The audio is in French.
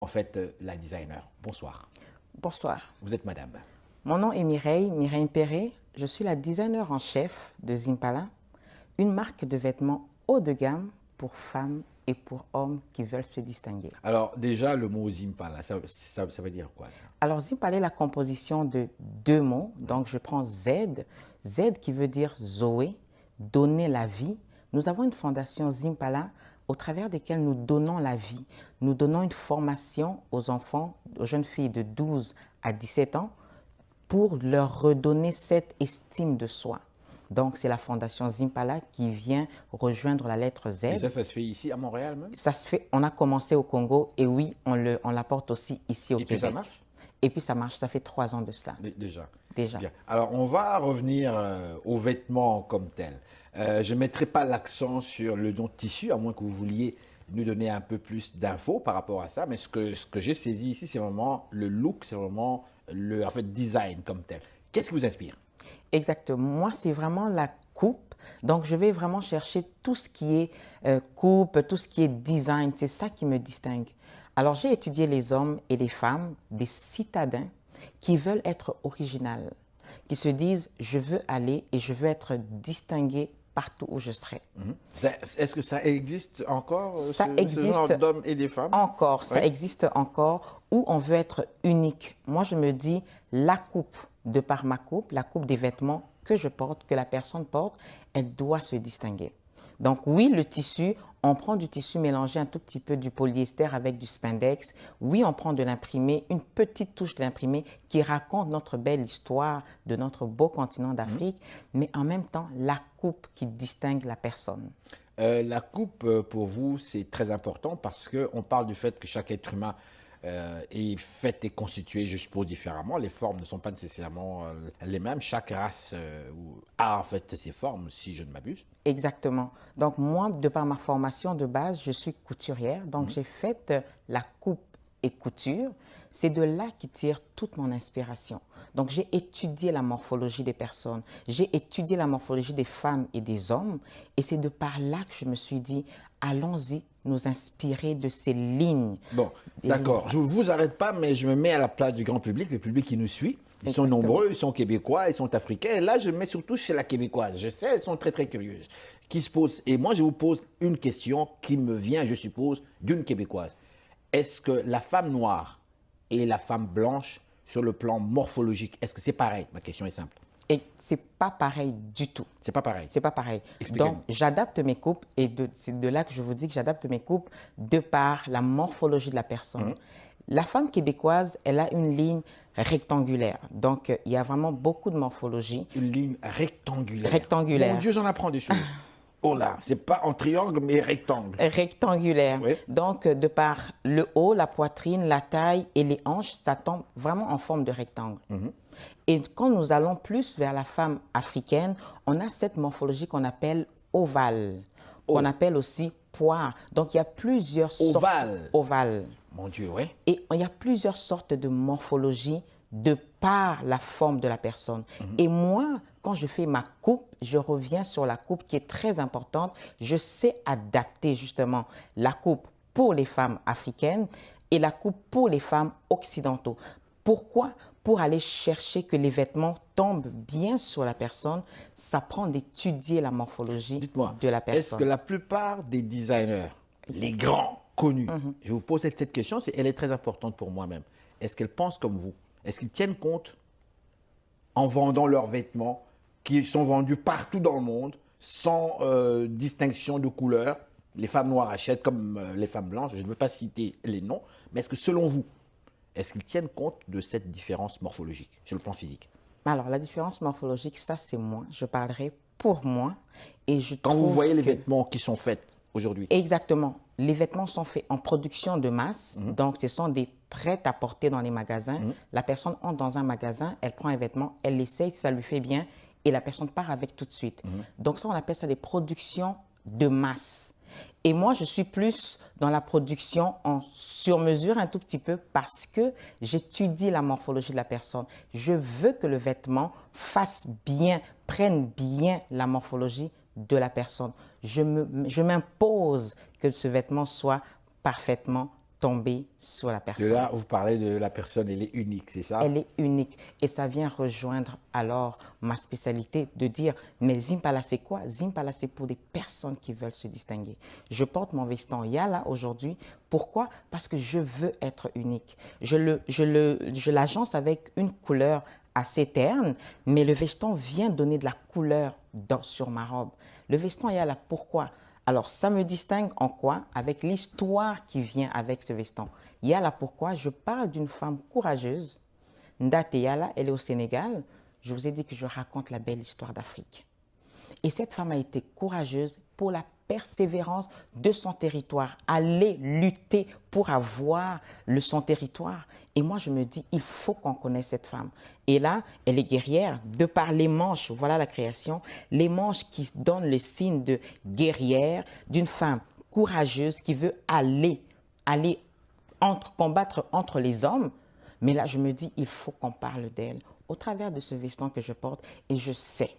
En fait, la designer. Bonsoir. Bonsoir. Vous êtes madame. Mon nom est Mireille Perret. Je suis la designer en chef de Zimpala, une marque de vêtements haut de gamme pour femmes et pour hommes qui veulent se distinguer. Alors déjà, le mot Zimpala, ça veut dire quoi ça? Alors Zimpala est la composition de deux mots. Donc je prends Z, Z qui veut dire Zoé, donner la vie. Nous avons une fondation Zimpala au travers desquelles nous donnons la vie. Nous donnons une formation aux enfants, aux jeunes filles de 12 à 17 ans pour leur redonner cette estime de soi. Donc, c'est la fondation Zimpala qui vient rejoindre la lettre Z. Et ça se fait ici à Montréal même? Ça se fait, on a commencé au Congo et oui, on l'apporte aussi ici au Et Québec. puis ça marche? Et puis ça marche, ça fait 3 ans de cela. Déjà. Déjà. Bien. Alors, on va revenir aux vêtements comme tels. Je ne mettrai pas l'accent sur le don de tissu, à moins que vous vouliez nous donner un peu plus d'infos par rapport à ça. Mais ce que j'ai saisi ici, c'est vraiment le look, c'est vraiment le en fait, design comme tel. Qu'est-ce qui vous inspire? Exactement. Moi, c'est vraiment la coupe. Donc, je vais vraiment chercher tout ce qui est coupe, tout ce qui est design. C'est ça qui me distingue. Alors, j'ai étudié les hommes et les femmes, des citadins qui veulent être originaux, qui se disent, je veux aller et je veux être distingué partout où je serai. Est-ce que ça existe encore, Ça ce genre existe d'hommes et des femmes? encore, Oui. ça existe encore, où on veut être unique. Moi, je me dis, la coupe, de par ma coupe, la coupe des vêtements que je porte, que la personne porte, elle doit se distinguer. Donc oui, le tissu, on prend du tissu mélangé un tout petit peu du polyester avec du spandex. Oui, on prend de l'imprimé, une petite touche d'imprimé qui raconte notre belle histoire de notre beau continent d'Afrique, mais en même temps, la coupe qui distingue la personne. La coupe, pour vous, c'est très important parce qu'on parle du fait que chaque être humain est fait et constitué, je suppose, différemment. Les formes ne sont pas nécessairement les mêmes. Chaque race a en fait ses formes, si je ne m'abuse. Exactement. Donc moi, de par ma formation de base, je suis couturière. Donc j'ai fait la coupe et couture. C'est de là qui tire toute mon inspiration. Donc j'ai étudié la morphologie des personnes. J'ai étudié la morphologie des femmes et des hommes. Et c'est de par là que je me suis dit, allons-y, nous inspirer de ces lignes. Bon, Des lignes d'accord. Je ne vous arrête pas, mais je me mets à la place du grand public, le public qui nous suit. Ils sont Exactement. nombreux, ils sont québécois, ils sont africains. Et là, je me mets surtout chez la québécoise. Je sais, elles sont très, très curieuses. Qui se posent. Et moi, je vous pose une question qui me vient, je suppose, d'une québécoise. Est-ce que la femme noire et la femme blanche, sur le plan morphologique, est-ce que c'est pareil? Ma question est simple. Et c'est pas pareil du tout. C'est pas pareil. C'est pas pareil. Expliquez-nous. Donc, j'adapte mes coupes et c'est de là que je vous dis que j'adapte mes coupes de par la morphologie de la personne. La femme québécoise, elle a une ligne rectangulaire. Donc, il y a vraiment beaucoup de morphologie. Une ligne rectangulaire. Rectangulaire. Mon Dieu, j'en apprends des choses. Oh là, c'est pas en triangle, mais rectangle. Rectangulaire. Oui. Donc, de par le haut, la poitrine, la taille et les hanches, ça tombe vraiment en forme de rectangle. Et quand nous allons plus vers la femme africaine, on a cette morphologie qu'on appelle ovale, qu'on appelle aussi poire. Donc, il y a plusieurs sortes. Ovale. Ovale. Mon Dieu, oui. Et il y a plusieurs sortes de morphologie de par la forme de la personne. Et moi, quand je fais ma coupe, je reviens sur la coupe qui est très importante. Je sais adapter justement la coupe pour les femmes africaines et la coupe pour les femmes occidentaux. Pourquoi? Pour aller chercher que les vêtements tombent bien sur la personne, ça prend d'étudier la morphologie Dites-moi, de la est-ce personne. que la plupart des designers, les grands, connus, je vous pose cette question, elle est très importante pour moi-même. Est-ce qu'elles pensent comme vous? Est-ce qu'ils tiennent compte en vendant leurs vêtements qui sont vendus partout dans le monde, sans distinction de couleur? Les femmes noires achètent comme les femmes blanches, je ne veux pas citer les noms, mais est-ce que selon vous, est-ce qu'ils tiennent compte de cette différence morphologique sur le plan physique? Alors, la différence morphologique, ça, c'est moi. Je parlerai pour moi. Et je Quand vous trouve voyez les que- vêtements qui sont faits aujourd'hui, Exactement. Les vêtements sont faits en production de masse. Donc, ce sont des prêts à porter dans les magasins. La personne entre dans un magasin, elle prend un vêtement, elle l'essaye, si ça lui fait bien, et la personne part avec tout de suite. Donc, ça, on appelle ça des productions de masse. Et moi, je suis plus dans la production en sur-mesure un tout petit peu parce que j'étudie la morphologie de la personne. Je veux que le vêtement fasse bien, prenne bien la morphologie de la personne. Je m'impose que ce vêtement soit parfaitement tomber sur la De personne. là, vous parlez de la personne, elle est unique, c'est ça? Elle est unique. Et ça vient rejoindre alors ma spécialité de dire, mais Zimpala, c'est quoi? Zimpala, c'est pour des personnes qui veulent se distinguer. Je porte mon veston Yala aujourd'hui. Pourquoi? Parce que je veux être unique. Je l'agence avec une couleur assez terne, mais le veston vient donner de la couleur sur ma robe. Le veston Yala, pourquoi? Alors, ça me distingue en quoi? Avec l'histoire qui vient avec ce veston. Yala, pourquoi? Je parle d'une femme courageuse. Ndate Yala, elle est au Sénégal. Je vous ai dit que je raconte la belle histoire d'Afrique. Et cette femme a été courageuse pour la persévérance de son territoire, aller lutter pour avoir son territoire. Et moi, je me dis, il faut qu'on connaisse cette femme. Et là, elle est guerrière, de par les manches, voilà la création, les manches qui donnent le signe de guerrière, d'une femme courageuse qui veut aller combattre entre les hommes. Mais là, je me dis, il faut qu'on parle d'elle au travers de ce veston que je porte. Et je sais